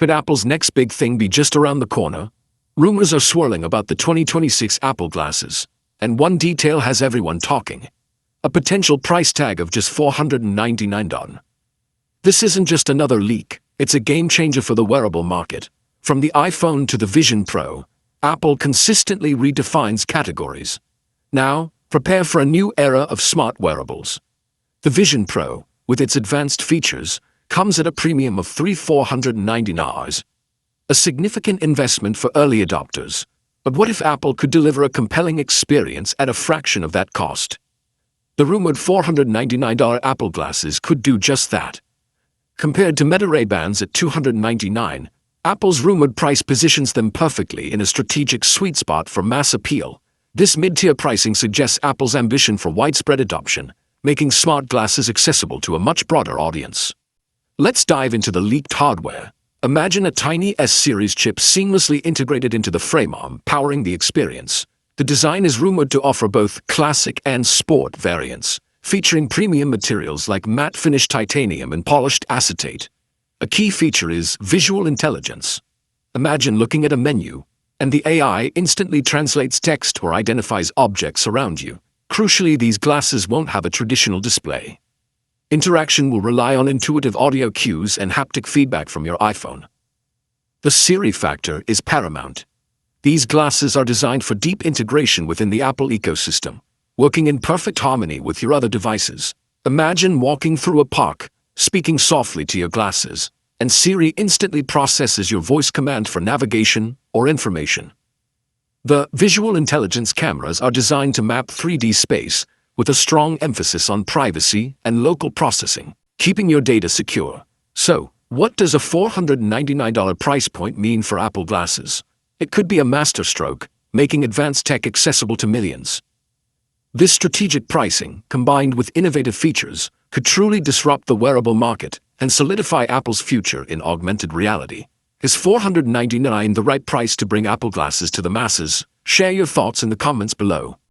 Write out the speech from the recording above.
Could Apple's next big thing be just around the corner? Rumors are swirling about the 2026 Apple glasses, and one detail has everyone talking: a potential price tag of just $499. This isn't just another leak, it's a game changer for the wearable market. From the iPhone to the Vision Pro, Apple consistently redefines categories. Now, prepare for a new era of smart wearables. The Vision Pro, with its advanced features, comes at a premium of $499. A significant investment for early adopters. But what if Apple could deliver a compelling experience at a fraction of that cost? The rumored $499 Apple glasses could do just that. Compared to Meta Ray-Bans at $299, Apple's rumored price positions them perfectly in a strategic sweet spot for mass appeal. This mid-tier pricing suggests Apple's ambition for widespread adoption, making smart glasses accessible to a much broader audience. Let's dive into the leaked hardware. Imagine a tiny S-series chip seamlessly integrated into the frame arm, powering the experience. The design is rumored to offer both classic and sport variants, featuring premium materials like matte-finished titanium and polished acetate. A key feature is visual intelligence. Imagine looking at a menu, and the AI instantly translates text or identifies objects around you. Crucially, these glasses won't have a traditional display. Interaction will rely on intuitive audio cues and haptic feedback from your iPhone. The Siri factor is paramount. These glasses are designed for deep integration within the Apple ecosystem, working in perfect harmony with your other devices. Imagine walking through a park, speaking softly to your glasses, and Siri instantly processes your voice command for navigation or information. The visual intelligence cameras are designed to map 3D space, with a strong emphasis on privacy and local processing, keeping your data secure. So, what does a $499 price point mean for Apple glasses? It could be a masterstroke, making advanced tech accessible to millions. This strategic pricing, combined with innovative features, could truly disrupt the wearable market and solidify Apple's future in augmented reality. Is $499 the right price to bring Apple glasses to the masses? Share your thoughts in the comments below.